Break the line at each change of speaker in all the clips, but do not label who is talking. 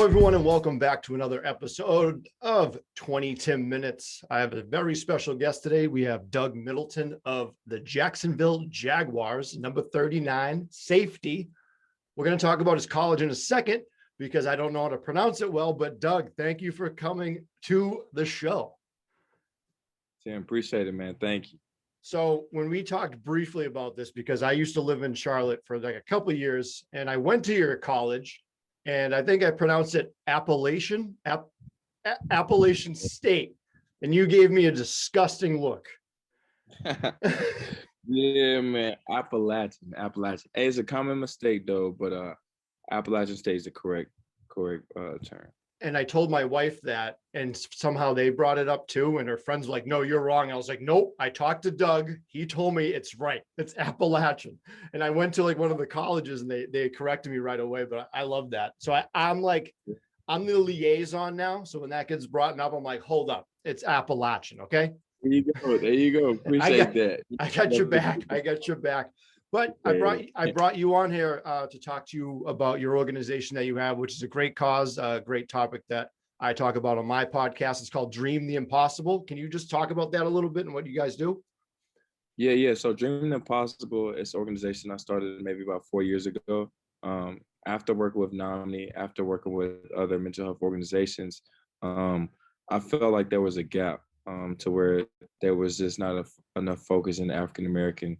everyone, and welcome back to another episode of 20 Tim Minutes. I have a very special guest today. We have Doug Middleton of the Jacksonville Jaguars, number 39, safety. We're going to talk about his college in a second because I don't know how to pronounce it well, but Doug, thank you for coming to the show.
Tim, appreciate it, man. Thank you.
So when we talked briefly about this, because I used to live in Charlotte for like a couple of years, and I went to your college, and I think I pronounced it Appalachian State, and you gave me a disgusting look.
Yeah, man. Appalachian. Hey, it's a common mistake though, but Appalachian State is the correct term.
And I told my wife that, and somehow they brought it up too. And her friends were like, "No, you're wrong." I was like, "Nope." I talked to Doug. He told me it's right. It's Appalachian. And I went to like one of the colleges, and they corrected me right away. But I love that. So I'm the liaison now. So when that gets brought up, I'm like, "Hold up, it's Appalachian." Okay.
There you go. Appreciate that.
I got your back. But I brought you on here to talk to you about your organization that you have, which is a great cause, a great topic that I talk about on my podcast. It's called Dream the Impossible. Can you just talk about that a little bit and what you guys do?
Yeah. So Dream the Impossible is an organization I started maybe about 4 years ago. After working with NAMI, after working with other mental health organizations, I felt like there was a gap to where there was just not enough focus in the African American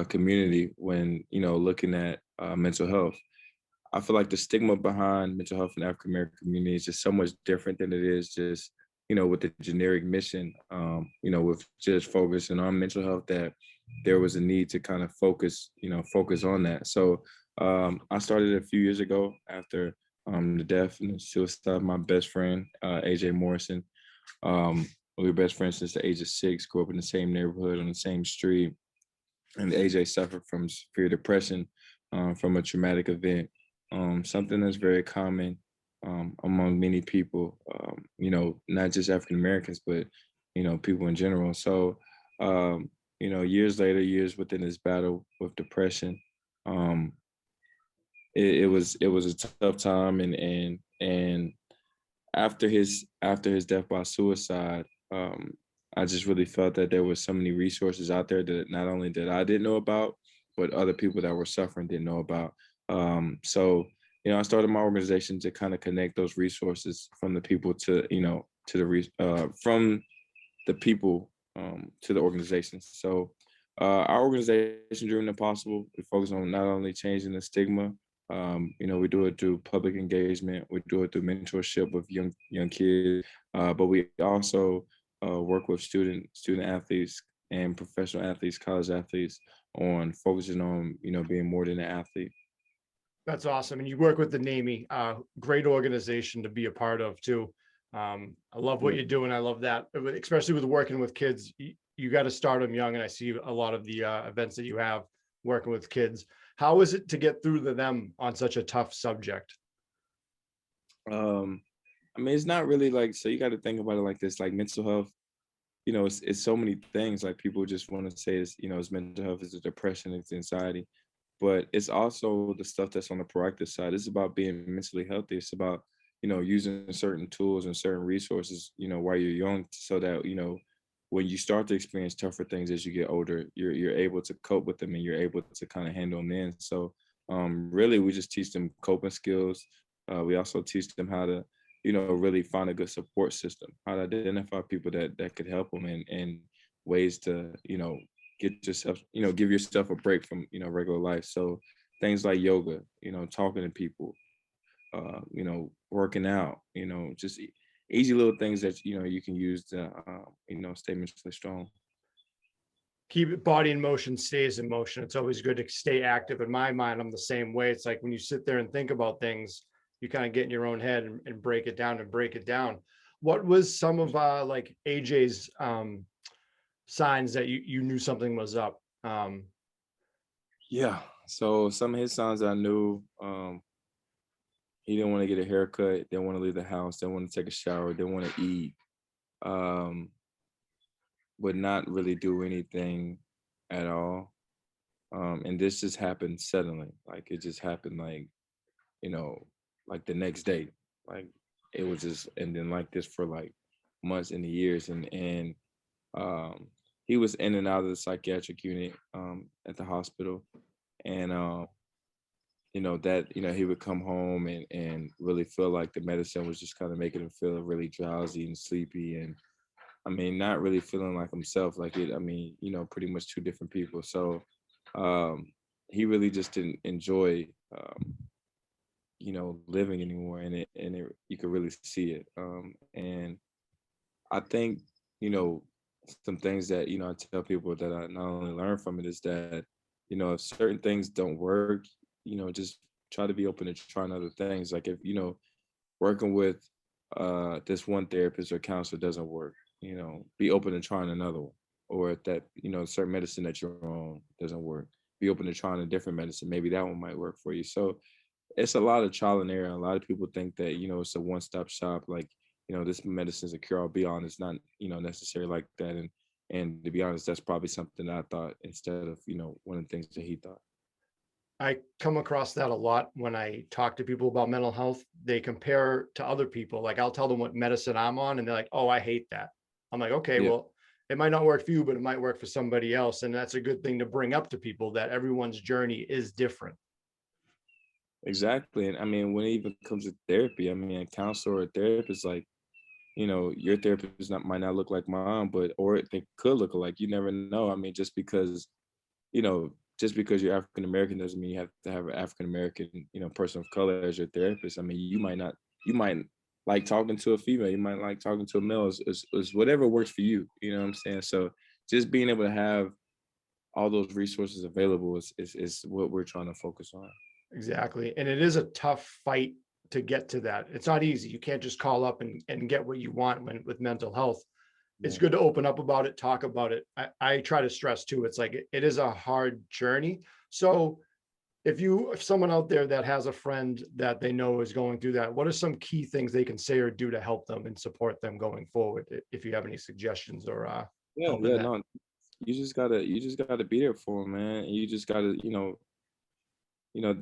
community when looking at mental health. I feel like the stigma behind mental health in the African American community is just so much different than it is just with the generic mission, with just focusing on mental health, that there was a need to kind of focus on that. So I started a few years ago after the death and suicide of my best friend, AJ Morrison. We were best friends since the age of 6, grew up in the same neighborhood on the same street. And AJ suffered from severe depression from a traumatic event, something that's very common among many people, not just African Americans, but, people in general. So, years within this battle with depression, it was a tough time. And after his death by suicide, I just really felt that there was so many resources out there that not only that I didn't know about, but other people that were suffering didn't know about. So I started my organization to kind of connect those resources from the people to from the people to the organizations. So our organization, Dream the Impossible, we focus on not only changing the stigma. We do it through public engagement. We do it through mentorship with young kids, but we also work with student athletes and professional athletes, college athletes, on focusing on, being more than an athlete.
That's awesome. And you work with the NAMI, great organization to be a part of too. I love what you do, and I love that, especially with working with kids. You got to start them young, and I see a lot of the events that you have working with kids. How is it to get through to them on such a tough subject?
It's not really so you got to think about it like this, like mental health, it's so many things. Like people just want to say it's mental health, it's depression, it's anxiety, but it's also the stuff that's on the proactive side. It's about being mentally healthy. It's about, using certain tools and certain resources, while you're young, so that, when you start to experience tougher things as you get older, you're able to cope with them and you're able to kind of handle them then. So really, we just teach them coping skills. We also teach them how to, really find a good support system, how to identify people that could help them, and ways to, get yourself, give yourself a break from, regular life. So things like yoga, talking to people, working out, just easy little things that, you can use to, stay mentally strong.
Keep it, body in motion stays in motion. It's always good to stay active. In my mind, I'm the same way. It's like when you sit there and think about things, you kind of get in your own head and break it down. What was some of like AJ's signs that you knew something was up?
Yeah. So some of his signs I knew, he didn't want to get a haircut, didn't want to leave the house, didn't want to take a shower, didn't want to eat, would not really do anything at all. And this just happened suddenly. Like it just happened like the next day. Like it was just and then like this for like months and years, and um, he was in and out of the psychiatric unit at the hospital, and that he would come home and really feel like the medicine was just kind of making him feel really drowsy and sleepy, and I mean not really feeling like himself. Like it, I mean, pretty much two different people. So um, he really just didn't enjoy living anymore, and you could really see it. And I think some things that I tell people that I not only learn from it is that if certain things don't work, just try to be open to trying other things. Like if working with this one therapist or counselor doesn't work, be open to trying another one. Or if that certain medicine that you're on doesn't work, be open to trying a different medicine. Maybe that one might work for you. So it's a lot of trial and error. A lot of people think that it's a one-stop shop. Like this medicine is a cure all be all. And it's not necessarily like that. And to be honest, that's probably something I thought instead of one of the things that he thought.
I come across that a lot when I talk to people about mental health. They compare to other people. Like I'll tell them what medicine I'm on and they're like, "Oh, I hate that." I'm like, "Okay,
Yeah,
well, it might not work for you, but it might work for somebody else." And that's a good thing to bring up to people, that everyone's journey is different.
exactly. And I mean, when it even comes to therapy, I mean, a counselor or a therapist, like your therapist might not look like mine, but or they could look alike. You never know. I mean, you know, just because you're African American doesn't mean you have to have an African American, person of color as your therapist. I mean, you might like talking to a female, you might like talking to a male. Is whatever works for you. You know what I'm saying? So just being able to have all those resources available is what we're trying to focus on.
Exactly. And it is a tough fight to get to that. It's not easy. You can't just call up and get what you want when with mental health. It's
Yeah.
good to open up about it, talk about it. I try to stress too. It's like it is a hard journey. So if someone out there that has a friend that they know is going through that, what are some key things they can say or do to help them and support them going forward? If you have any suggestions or
Yeah,
help in
yeah,
that.
no, you just gotta be there for them, man. You just gotta,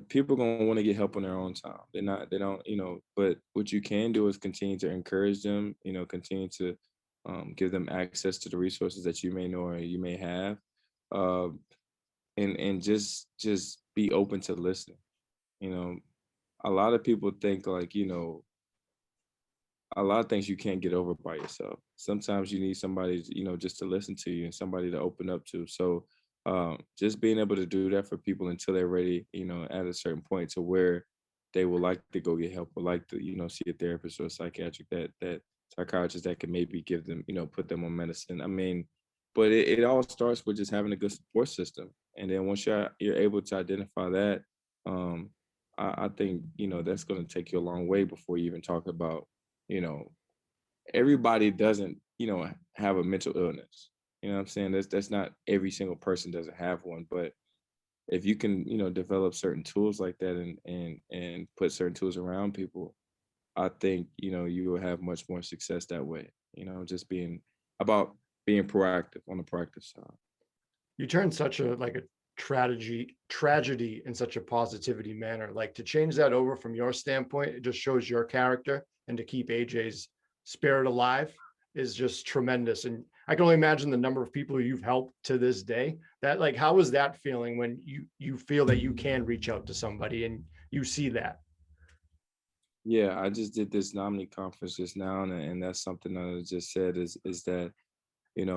people gonna want to get help on their own time. They don't, but what you can do is continue to encourage them, continue to give them access to the resources that you may know or you may have. Um, and just be open to listening. You know, a lot of people think like, a lot of things you can't get over by yourself. Sometimes you need somebody, just to listen to you and somebody to open up to. So just being able to do that for people until they're ready, at a certain point to where they will like to go get help or like to, see a therapist or a psychiatric that psychiatrist that can maybe give them, put them on medicine. I mean, but it all starts with just having a good support system. And then once you're able to identify that, um, I think, that's going to take you a long way before you even talk about you know, everybody doesn't, have a mental illness. You know what I'm saying? That's not every single person doesn't have one, but if you can, develop certain tools like that and put certain tools around people, I think, you will have much more success that way. Just being about being proactive on the proactive side.
You turn such a like a tragedy in such a positivity manner. Like to change that over from your standpoint, it just shows your character, and to keep AJ's spirit alive is just tremendous. And I can only imagine the number of people you've helped to this day. That like, how is that feeling when you feel that you can reach out to somebody and you see that?
Yeah, I just did this nominee conference just now, and that's something that I just said is that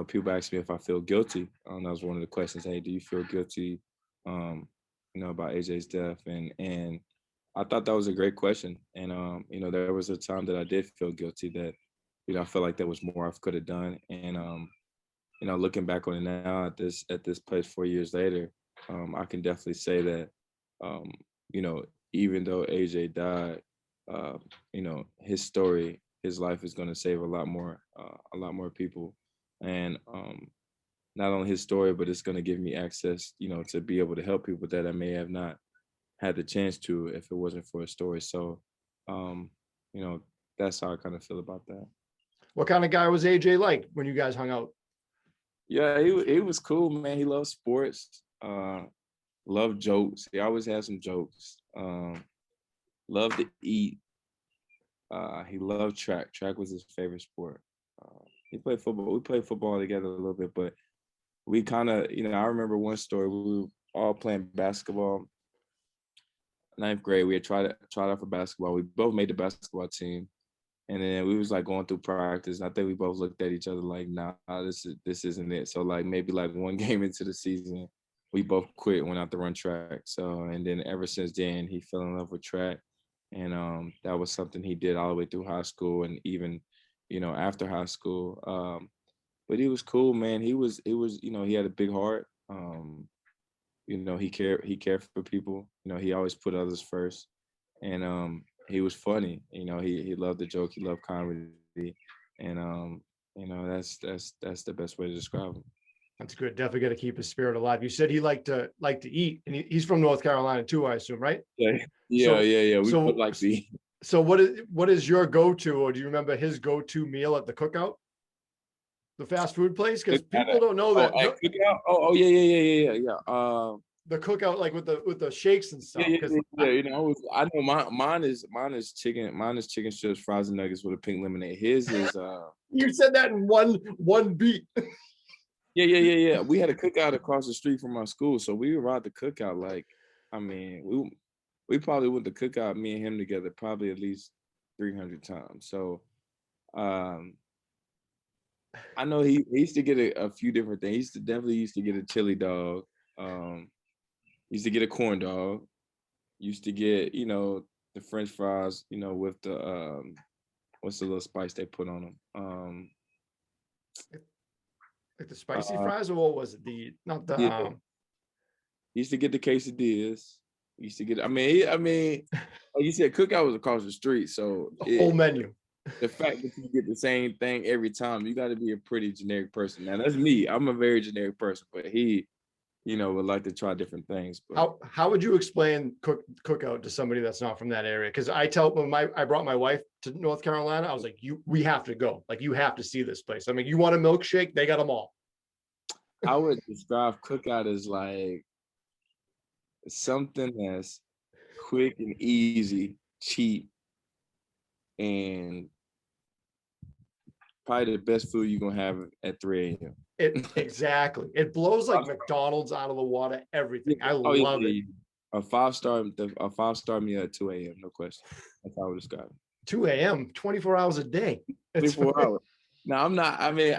people ask me if I feel guilty. That was one of the questions. Hey, do you feel guilty? Um, about AJ's death, and I thought that was a great question. And there was a time that I did feel guilty that I felt like there was more I could have done. And looking back on it now at this place 4 years later, I can definitely say that um, you know even though AJ died, his story, his life is going to save a lot more people, and not only his story, but it's going to give me access, to be able to help people that I may have not had the chance to if it wasn't for his story. So, um, you know, that's how I kind of feel about that.
What kind of guy was AJ like when you guys hung out?
Yeah, he was cool, man. He loved sports, loved jokes. He always had some jokes. Loved to eat. He loved track. Track was his favorite sport. He played football. We played football together a little bit, but we kind of, I remember one story. We were all playing basketball. Ninth grade, we had tried out for basketball. We both made the basketball team, and then we was like going through practice. And I think we both looked at each other like, "Nah, this isn't it." So like maybe like one game into the season, we both quit, went out to run track. So and then ever since then, he fell in love with track, and that was something he did all the way through high school and even, after high school. But he was cool, man. He had a big heart. He cared for people. He always put others first, and he was funny. He loved the joke. He loved comedy, and that's the best way to describe him.
That's good. Definitely got to keep his spirit alive. You said he liked to eat, and he's from North Carolina too, I assume, right?
Yeah. We both like to eat.
So what is your go-to, or do you remember his go-to meal at the cookout? The fast food place? Because people don't know that.
Cookout? Yeah.
The cookout, like with the shakes and stuff.
I know mine is chicken strips, fries, and nuggets with a pink lemonade. His is
You said that in one beat.
Yeah. We had a cookout across the street from our school, so we were out the cookout. Like, I mean, we probably went to cookout, me and him together, probably at least 300 times. So, I know he used to get a few different things. He definitely used to get a chili dog. Used to get a corn dog. Used to get, the French fries, with the what's the little spice they put on them?
Like the spicy fries, or what was it?
Used to get the quesadillas. Used to get. I mean, like you said, cookout was across the street, so
the whole menu.
The fact that you get the same thing every time, you got to be a pretty generic person. Now that's me. I'm a very generic person, but he, would like to try different things. But
how would you explain cookout to somebody that's not from that area? Because I brought my wife to North Carolina, I was like, we have to go. Like, you have to see this place. I mean, you want a milkshake? They got them all.
I would describe cookout as like something that's quick and easy, cheap, and probably the best food you're gonna have at 3 a.m.
Exactly. It blows like McDonald's out of the water, everything. I love it.
A 5-star meal at 2 a.m. No question. That's how I would describe it.
2 a.m., 24 hours a day.
24 hours. Now I'm not. I mean,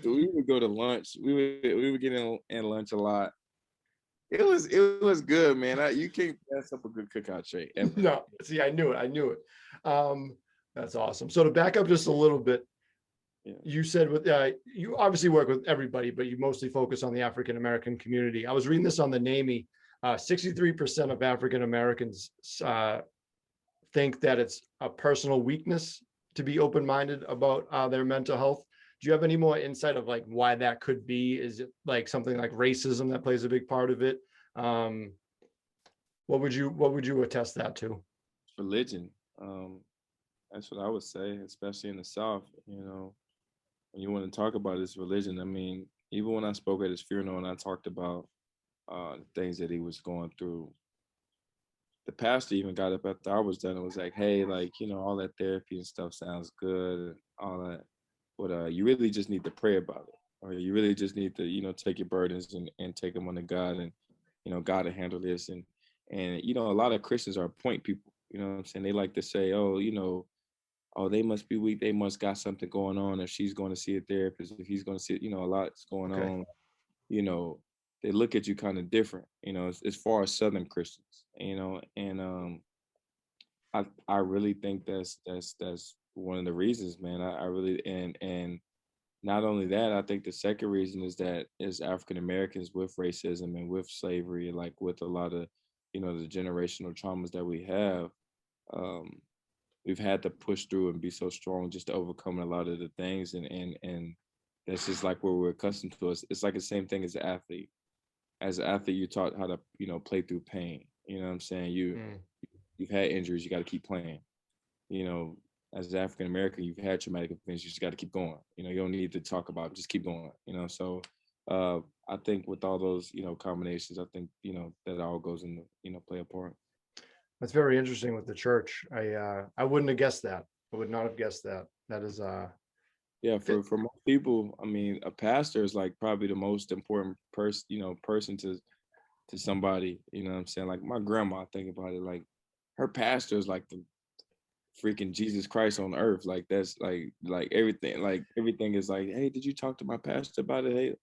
we would go to lunch. We would get in lunch a lot. It was good, man. You can't pass up a good cookout tray.
No, see, I knew it. That's awesome. So to back up just a little bit, you said you obviously work with everybody, but you mostly focus on the African American community. I was reading this on the NAMI. 63% of African Americans think that it's a personal weakness to be open-minded about their mental health. Do you have any more insight of like why that could be? Is it like something like racism that plays a big part of it? What would you attest that to?
Religion. That's what I would say, especially in the South. When you want to talk about his religion, I mean, even when I spoke at his funeral and I talked about the things that he was going through, the pastor even got up after I was done and was like, "Hey, like, all that therapy and stuff sounds good and all that, but you really just need to pray about it, or you really just need to, take your burdens and take them unto God, and God will handle this." And a lot of Christians are point people. You know what I'm saying? They like to say, "Oh, oh, they must be weak. They must got something going on. If she's going to see a therapist, if he's going to see, a lot's going on." They look at you kind of different, as far as Southern Christians, and I really think that's one of the reasons, man. I really, and not only that, I think the second reason is that as African Americans with racism and with slavery, like with a lot of, the generational traumas that we have, we've had to push through and be so strong just to overcome a lot of the things, and that's just like what we're accustomed to. It's like the same thing as an athlete. As an athlete, you're taught how to, play through pain. You know what I'm saying? You've had injuries, you got to keep playing. As an African American, you've had traumatic events, you just got to keep going. You don't need to talk about it, just keep going. So I think with all those, combinations, I think, that all goes into, play a part.
That's very interesting with the church. I wouldn't have guessed that. I would not have guessed that. That is
Yeah, for most people, I mean, a pastor is like probably the most important person to somebody. You know what I'm saying? Like my grandma, think about it. Like her pastor is like the freaking Jesus Christ on earth. Like that's like everything. Like everything is like, hey, did you talk to my pastor about it? Hey,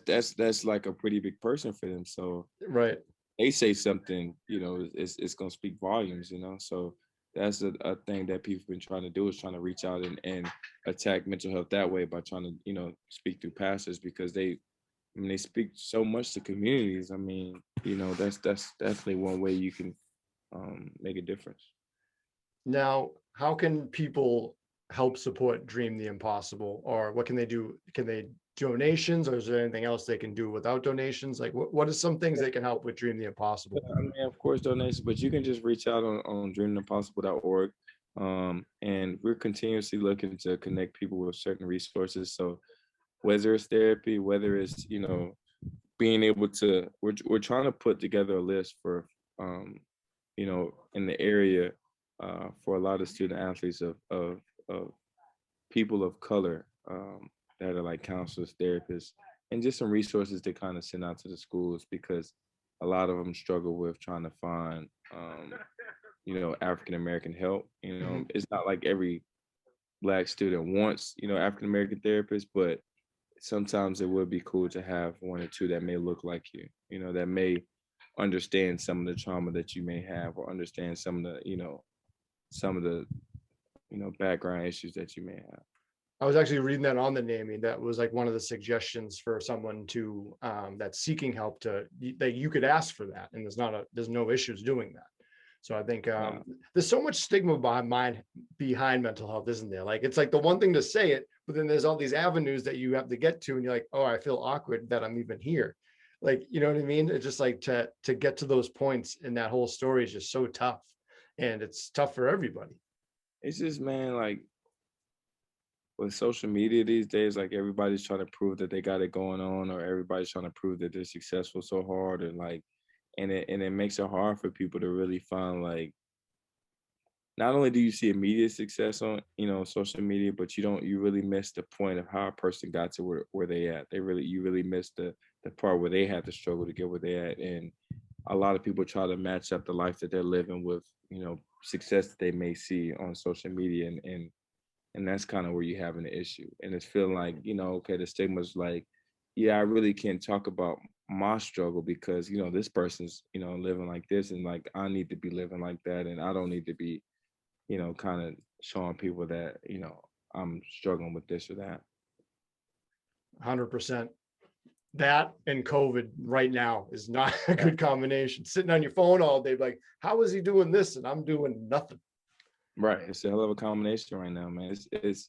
that's like a pretty big person for them. So
right.
they say something, it's gonna speak volumes. So that's a thing that people have been trying to do, is trying to reach out and attack mental health that way by trying to speak through pastors, because they speak so much to communities. I mean, that's definitely one way you can make a difference.
Now, how can people help support Dream the Impossible, or what can they do? Can they donations, or is there anything else they can do without donations? Like what are some things they can help with Dream the Impossible?
I mean, of course, donations, but you can just reach out on dreamimpossible.org. And we're continuously looking to connect people with certain resources. So whether it's therapy, whether it's, being able to, we're trying to put together a list for, in the area for a lot of student athletes of people of color that are like counselors, therapists, and just some resources to kind of send out to the schools, because a lot of them struggle with trying to find, African American help.
Mhm.
It's not like every Black student wants, African American therapist, but sometimes it would be cool to have one or two that may look like you, that may understand some of the trauma that you may have, or understand some of the, background issues that you may have.
I was actually reading that on the naming. That was like one of the suggestions for someone to that's seeking help, that you could ask for that, and there's no issues doing that. So I think
Yeah.
there's so much stigma behind mental health, isn't there? Like it's like the one thing to say it, but then there's all these avenues that you have to get to, and you're like, oh, I feel awkward that I'm even here. Like, you know what I mean? It's just like to get to those points in that whole story is just so tough, and it's tough for everybody.
It's just, man, like with social media these days, like everybody's trying to prove that they got it going on, or everybody's trying to prove that they're successful so hard, and like, and it makes it hard for people to really find, like, not only do you see immediate success on, social media, but you really miss the point of how a person got to where they at. You really miss the part where they had to struggle to get where they at. And a lot of people try to match up the life that they're living with, success that they may see on social media. And that's kind of where you have an issue. And it's feeling like, okay, the stigma's like, yeah, I really can't talk about my struggle because, this person's, living like this, and like I need to be living like that. And I don't need to be, kind of showing people that, I'm struggling with this or that.
100%. That and COVID right now is not a good combination. Sitting on your phone all day, like, how is he doing this and I'm doing nothing?
Right. It's a hell of a combination right now, man. It's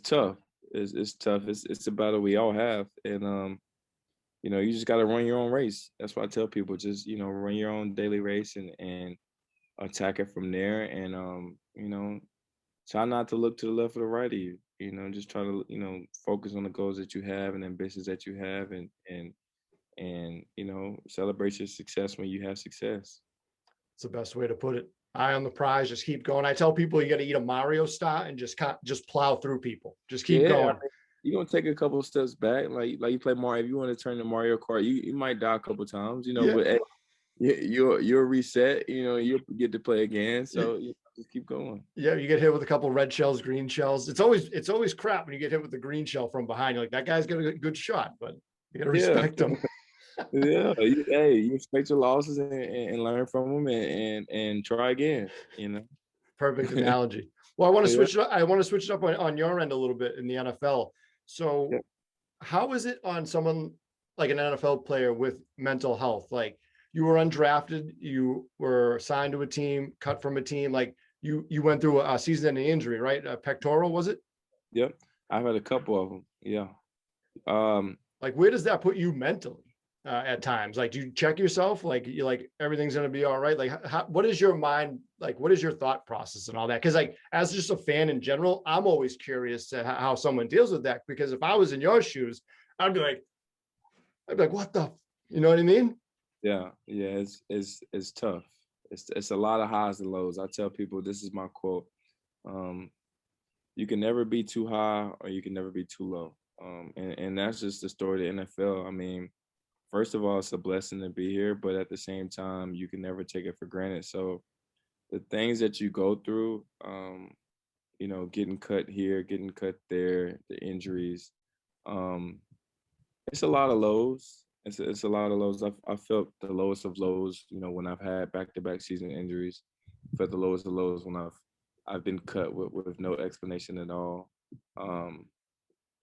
tough. It's tough. It's a battle we all have. And you just gotta run your own race. That's why I tell people, just, run your own daily race and attack it from there. And try not to look to the left or the right of you. Just try to, focus on the goals that you have and ambitions that you have, and celebrate your success when you have success.
It's the best way to put it. Eye on the prize, just keep going. I tell people you got to eat a Mario star and just plow through people. Just keep
Yeah, I
going.
mean, you're gonna take a couple of steps back. Like you play Mario, if you want to turn to Mario Kart, you might die a couple times,
Yeah.
but hey, you'll reset, you'll get to play again. So just keep going.
Yeah, you get hit with a couple red shells, green shells. It's always crap when you get hit with the green shell from behind. You're like, that guy's got a good shot, but you got to
Yeah.
respect him.
Yeah, you respect your losses and learn from them and try again.
Perfect analogy. Well, I want to
Yeah.
switch it up. I want to switch it up on your end a little bit in the NFL. So
Yeah.
how is it on someone like an NFL player with mental health? Like you were undrafted, you were signed to a team, cut from a team, like you went through a season-ending injury, right? A pectoral, was it?
Yep. I've had a couple of them. Yeah. Um,
Like where does that put you mentally at times? Like do you check yourself? Like you like everything's gonna be all right? Like what is your mind like? What is your thought process and all that? Because like as just a fan in general, I'm always curious to how someone deals with that. Because if I was in your shoes, I'd be like, what the, you know what I mean?
yeah. It's tough. It's a lot of highs and lows. I tell people, this is my quote. You can never be too high or you can never be too low. And that's just the story of the NFL. I mean, first of all, it's a blessing to be here, but at the same time, you can never take it for granted. So the things that you go through, getting cut here, getting cut there, the injuries, um, it's a lot of lows. It's a lot of lows. I felt the lowest of lows, when I've had back-to-back season injuries. Felt the lowest of lows when I've been cut with no explanation at all. Um,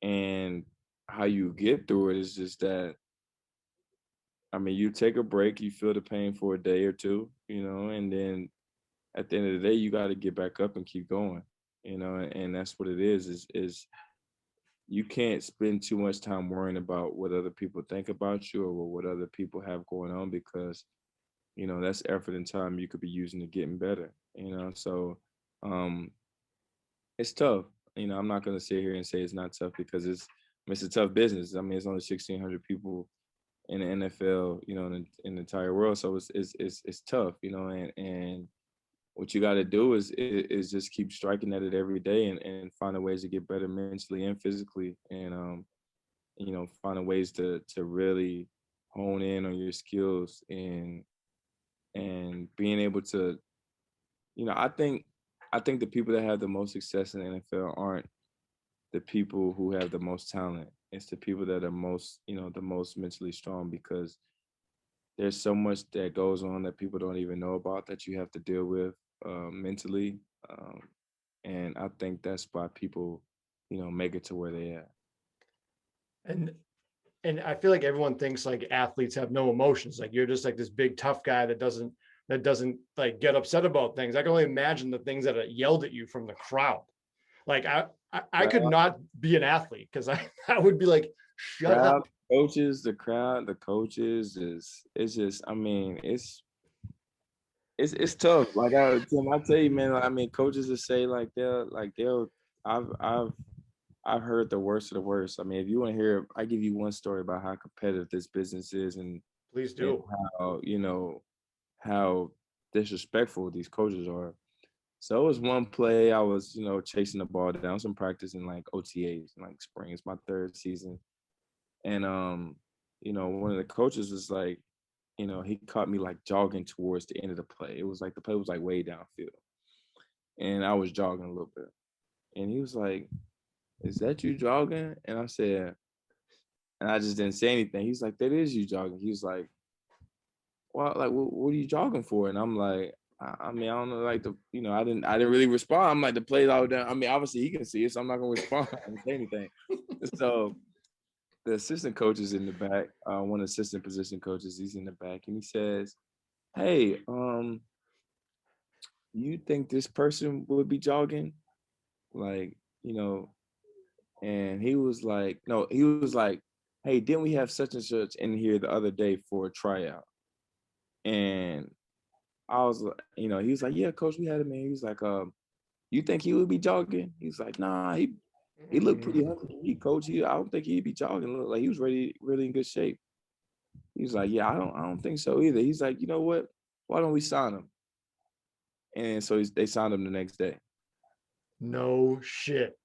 and how you get through it is just that, I mean, you take a break, you feel the pain for a day or two, and then at the end of the day, you got to get back up and keep going, and that's what it is you can't spend too much time worrying about what other people think about you or what other people have going on, because that's effort and time you could be using to getting better. So um it's tough. I'm not going to sit here and say it's not tough, because it's a tough business. I mean, it's only 1,600 people in the NFL, in the entire world, so it's tough, and what you got to do is just keep striking at it every day, and finding ways to get better mentally and physically, and finding ways to really hone in on your skills, and being able to, I think the people that have the most success in the NFL aren't the people who have the most talent. It's the people that are the most mentally strong, because there's so much that goes on that people don't even know about that you have to deal with mentally. Um, and I think that's why people, make it to where they at.
And I feel like everyone thinks like athletes have no emotions. Like you're just like this big tough guy that doesn't like get upset about things. I can only imagine the things that are yelled at you from the crowd. Like I could not be an athlete, because I would be like, shut
Crowd,
up.
coaches, the crowd, the coaches it's just, I mean, it's tough. Like Tim, I tell you, man. I mean, coaches will say they'll. I've heard the worst of the worst. I mean, if you want to hear, I give you one story about how competitive this business is,
Please
and
do.
how disrespectful these coaches are. So it was one play. I was, chasing the ball down, some practice in like OTAs, like spring. It's my third season, and one of the coaches was like, he caught me like jogging towards the end of the play. It was like the play was like way downfield, and I was jogging a little bit, and he was like, "Is that you jogging?" And I said, and I just didn't say anything. He's like, "That is you jogging." He was like, "Well, like, what are you jogging for?" And I'm like, I mean, I don't know, like I didn't really respond. I'm like, the play's all down. I mean, obviously he can see it, so I'm not gonna respond and say anything. So the assistant coach is in the back, one assistant position coaches, he's in the back, and he says, "Hey, you think this person would be jogging?" Like, and he was like, no, he was like, "Hey, didn't we have such and such in here the other day for a tryout?" And I was like, he was like, "Yeah, coach, we had him in." He was like, "You think he would be jogging?" He's like, "Nah, he looked pretty hungry, coach. I don't think he'd be jogging. Looked like he was really in good shape." He's like, "Yeah, I don't think so either." He's like, "You know what? Why don't we sign him?" And so they signed him the next day.
No shit.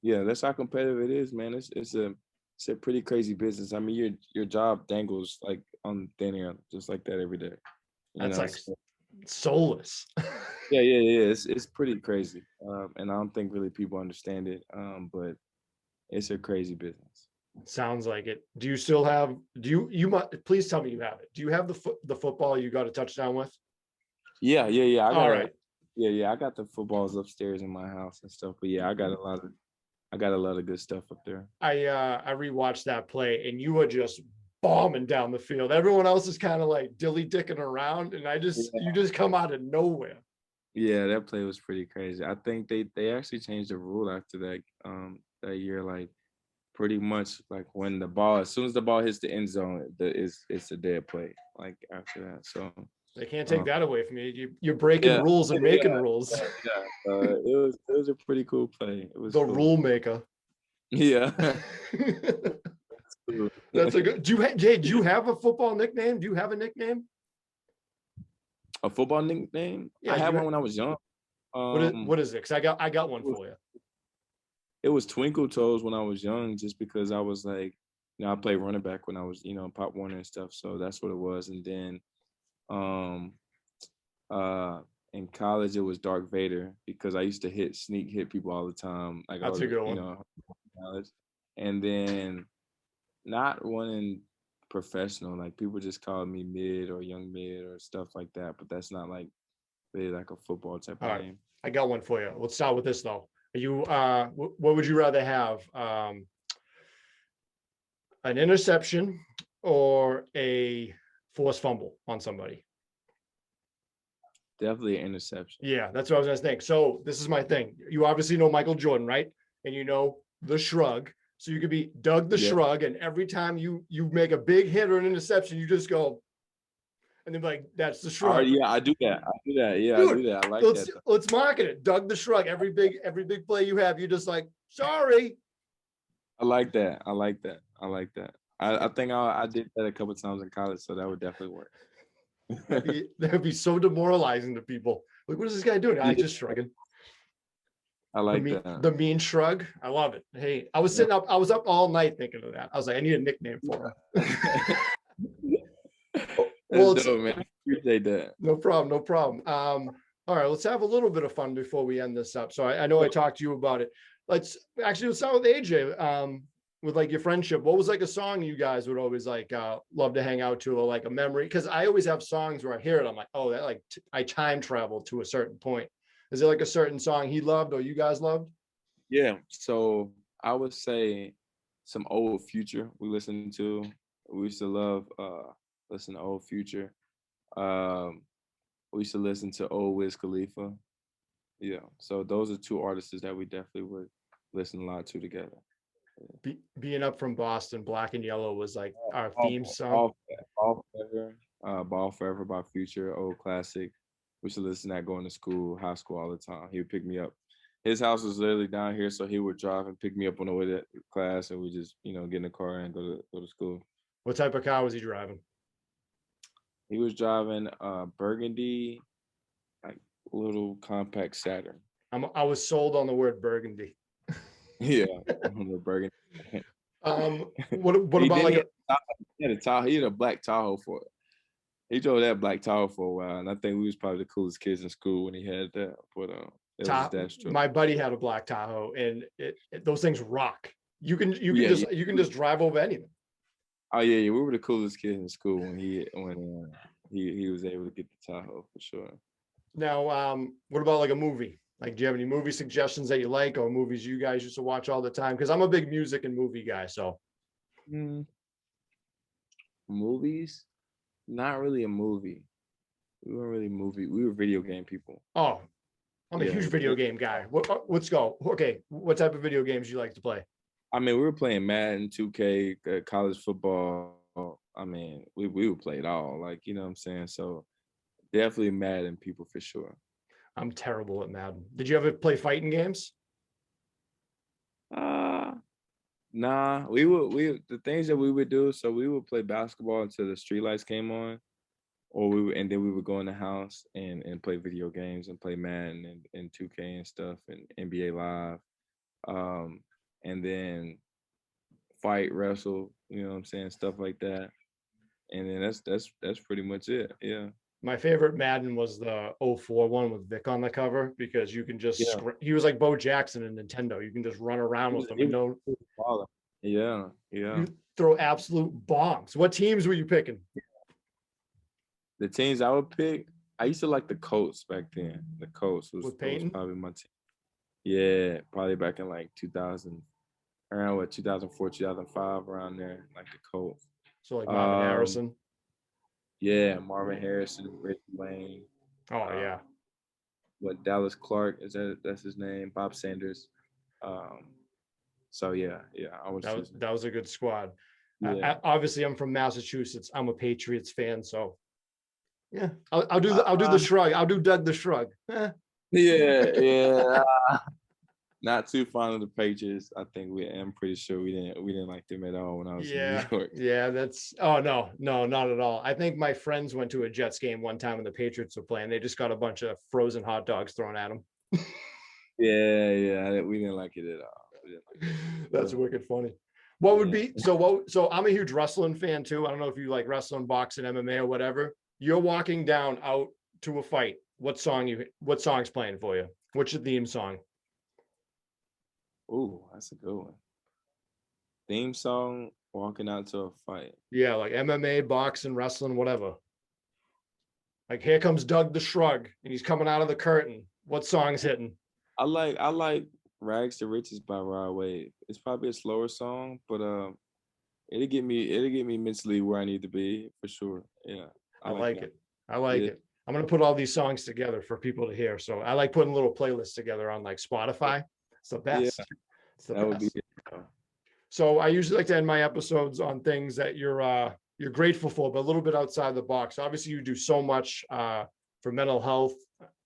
Yeah, that's how competitive it is, man. It's a pretty crazy business. I mean, your job dangles like on thin air, just like that every day.
That's like
So,
soulless.
yeah. It's pretty crazy, and I don't think really people understand it. But it's a crazy business.
Sounds like it. Do you still have, you must, please tell me you have it. Do you have the football you got a touchdown with?
Yeah.
All right.
I got the footballs upstairs in my house and stuff. But yeah, I got a lot of good stuff up there.
I rewatched that play, and you were just bombing down the field. Everyone else is kind of like dilly dicking around, and you just come out of nowhere.
Yeah, that play was pretty crazy. I think they actually changed the rule after that year. Like, pretty much like when as soon as the ball hits the end zone, it's a dead play. Like after that, so
They can't take
um,
that away from you. You're breaking
yeah,
rules and making rules.
it was a pretty cool play. It was
The
cool.
rule maker.
Yeah.
That's a good. Jay, do you have a football nickname? Do you have a nickname?
A football nickname?
Yeah,
I had one when I was young. Um,
What is it? Because I got one for you.
it was Twinkle Toes when I was young, just because I was like, I played running back when I was, Pop Warner and stuff. So that's what it was. And then um uh in college it was Dark Vader because I used to sneak hit people all the time. Like I
That's a
was,
good one.
college. And then not one professional, like people just called me mid or young mid or stuff like that, but that's not like really like a football type
All
of
right,
name.
I got one for you. Let's start with this though. Are you what would you rather have? An interception or a forced fumble on somebody?
Definitely an interception.
Yeah, that's what I was gonna think. So this is my thing. You obviously know Michael Jordan, right? And you know the shrug. So you could be Doug the
Yeah.
Shrug, and every time you make a big hit or an interception, you just go, and then like that's the
Oh
shrug.
yeah, I do that. I do that. Yeah, I
Dude,
do that. I like
let's
that.
let's market it. Doug the Shrug. Every big play you have, you're just like, sorry.
I like that. I like that. I like that. I think I did that a couple times in college, so that would definitely work.
That'd be so demoralizing to people. Like, what is this guy doing? I
Yeah,
just shrugging.
I like that.
The mean shrug. I love it. Hey, I was sitting up. I was up all night thinking of that. I was like, I need a nickname for him. Well,
That's dope, man. Appreciate that.
no problem. No problem. All right, let's have a little bit of fun before we end this up. So I know I talked to you about it. Let's start with AJ. With like your friendship, what was like a song you guys would always like love to hang out to, or like a memory? Because I always have songs where I hear it, I'm like, oh, that like I time traveled to a certain point. Is there like a certain song he loved or you guys loved?
Yeah. So I would say some old Future we listened to. We used to love listen to old Future. Um, we used to listen to old Wiz Khalifa. Yeah. So those are two artists that we definitely would listen a lot to together.
Being up from Boston, Black and Yellow was like our
Ball,
theme song.
Ball, Forever, Ball Forever by Future, old classic. We used to listen to that going to school, high school all the time. He would pick me up. His house was literally down here, so he would drive and pick me up on the way to class, and we just, get in the car and go to school.
What type of car was he driving?
He was driving Burgundy, like little compact Saturn.
I was sold on the word burgundy.
Yeah, the Burgundy.
What
He
about
did
like
he had a Tahoe. He had a black Tahoe for it. He drove that black Tahoe for a while, and I think we was probably the coolest kids in school when he had that. But it was that's true.
my buddy had a black Tahoe, and those things rock. You can you can just drive over anything.
Oh yeah, we were the coolest kids in school when he was able to get the Tahoe for sure.
Now, what about like a movie? Like, do you have any movie suggestions that you like, or movies you guys used to watch all the time? Because I'm a big music and movie guy. So,
movies, not really a movie. We weren't really movie. We were video game people.
oh, I'm a huge video game guy. Let's go. Okay, what type of video games do you like to play?
I mean, we were playing Madden, 2K, college football. I mean, we would play it all. Like, you know what I'm saying? So definitely Madden people for sure.
I'm terrible at Madden. Did you ever play fighting games?
Nah. We the things that we would do. So we would play basketball until the street lights came on, or and then we would go in the house and play video games and play Madden and 2K and stuff and NBA Live, and then fight, wrestle. You know what I'm saying? Stuff like that. And then that's pretty much it. Yeah.
My favorite Madden was the '04 one with Vic on the cover, because you can just
Yeah.
he was like Bo Jackson in Nintendo. You can just run around with him and no,
Yeah.
you throw absolute bombs. What teams were you picking?
The teams I would pick, I used to like the Colts back then. The Colts was probably my team. Yeah, probably back in like 2000, around 2004, 2005, around there, like the Colts.
So like Marvin Harrison.
Yeah, Marvin Harrison, Reggie Wayne.
Oh yeah.
Dallas Clark that's his name? Bob Sanders. So yeah, I was.
That was a good squad.
Yeah.
Obviously, I'm from Massachusetts. I'm a Patriots fan, so yeah, I'll do the shrug. I'll do Doug the Shrug.
Yeah. Not too fond of the Patriots. I think I'm pretty sure we didn't like them at all when I was in New York.
Yeah, that's no, not at all. I think my friends went to a Jets game one time when the Patriots were playing. They just got a bunch of frozen hot dogs thrown at them.
Yeah, we didn't like it at all. We didn't like it.
That's wicked funny. What would be so I'm a huge wrestling fan too. I don't know if you like wrestling, boxing, MMA, or whatever. You're walking down out to a fight. What song's playing for you? What's your theme song?
Ooh, that's a good one. Theme song, walking out to a fight.
Yeah, like MMA, boxing, wrestling, whatever. Like here comes Doug the Shrug, and he's coming out of the curtain. What song's hitting?
I like Rags to Riches by Rod Wave. It's probably a slower song, but it'll get me mentally where I need to be for sure. Yeah.
I like
that.
it. I like it. I'm gonna put all these songs together for people to hear. So I like putting little playlists together on like Spotify. It's the best.
Yeah,
It's the
that would
best.
be
So I usually like to end my episodes on things that you're grateful for, but a little bit outside the box. Obviously, you do so much for mental health.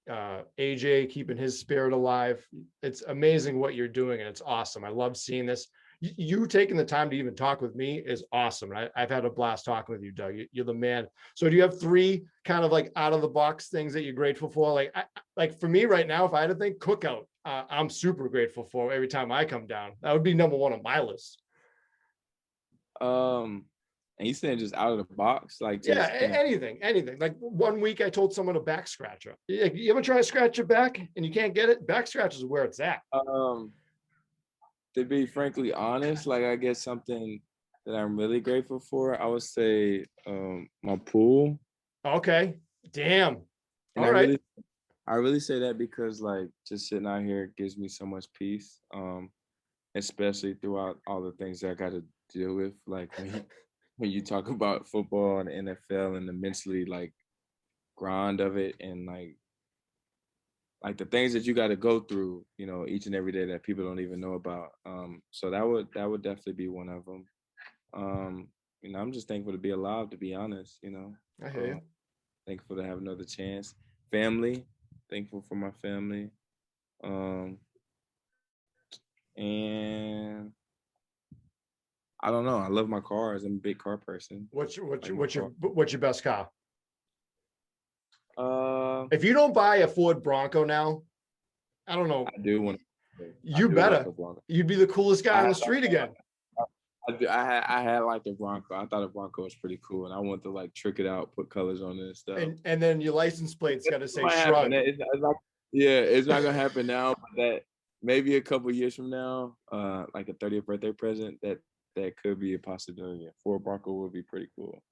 AJ keeping his spirit alive. It's amazing what you're doing, and it's awesome. I love seeing this. You taking the time to even talk with me is awesome. I've had a blast talking with you, Doug. You're the man. So do you have three kind of like out of the box things that you're grateful for? Like for me right now, if I had to think, cookout, I'm super grateful for every time I come down. That would be number one on my list.
And you saying just out of the box, like just
anything. Like one week I told someone a back scratcher. You ever try to scratch your back and you can't get it? Back scratch is where it's at.
To be frankly honest, like I guess something that I'm really grateful for, I would say my pool.
Okay. Damn.
And I really say that because like just sitting out here gives me so much peace. Especially throughout all the things that I got to deal with. Like when you talk about football and the NFL and the mentally like grind of it and like the things that you got to go through, you know, each and every day that people don't even know about. So that would definitely be one of them. You know, I'm just thankful to be alive, to be honest, you know.
I hear you.
Thankful to have another chance. Family, thankful for my family. And I don't know. I love my cars. I'm a big car person.
What's your best car?
If
you don't buy a Ford Bronco now, I don't know.
I do want.
You better. You'd be the coolest guy on the street again.
I had like the Bronco. I thought the Bronco was pretty cool, and I wanted to like trick it out, put colors on it and stuff.
And then your license plate's got to say Shrug.
It's not gonna happen now, but that maybe a couple years from now, like a 30th birthday present, that could be a possibility. Ford Bronco would be pretty cool.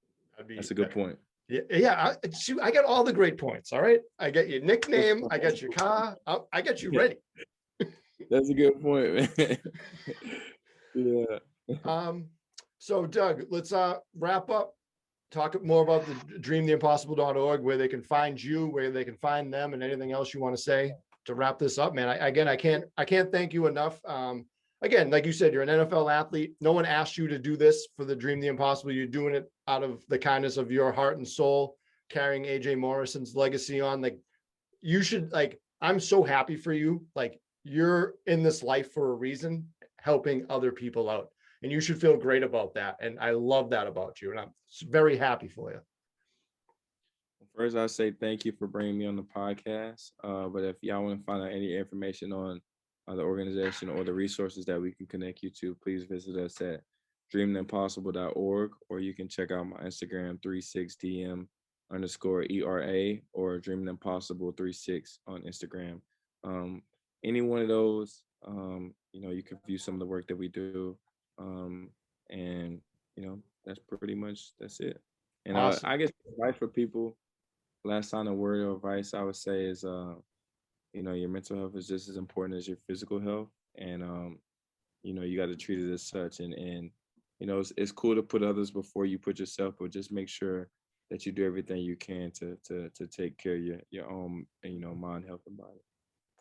That's a good point.
Yeah. I got all the great points. All right, I get your nickname. I got your car. I got you ready.
That's a good point, man. Yeah.
So Doug, let's wrap up. Talk more about the dreamtheimpossible.org, where they can find you, where they can find them, and anything else you want to say to wrap this up, man. I can't thank you enough. Again, like you said, you're an NFL athlete. No one asked you to do this for the Dream the Impossible. You're doing it out of the kindness of your heart and soul, carrying AJ Morrison's legacy on. Like you should, like, I'm so happy for you. Like you're in this life for a reason, helping other people out. And you should feel great about that. And I love that about you. And I'm very happy for you.
First, I say thank you for bringing me on the podcast. But if y'all want to find out any information on the organization or the resources that we can connect you to, please visit us at dreamtheimpossible.org, or you can check out my Instagram 36dm_ERA or dreamtheimpossible36 on Instagram. Any one of those, you know, you can view some of the work that we do. And you know, that's it. And awesome. I guess advice for people, last final word of advice I would say is you know, your mental health is just as important as your physical health, and you know, you got to treat it as such. And you know, it's cool to put others before you put yourself, but just make sure that you do everything you can to take care of your own, you know, mind, health, and body.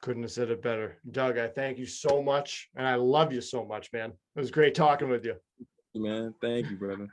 Couldn't have said it better. Doug, I thank you so much, and I love you so much, man. It was great talking with you.
Man, thank you, brother.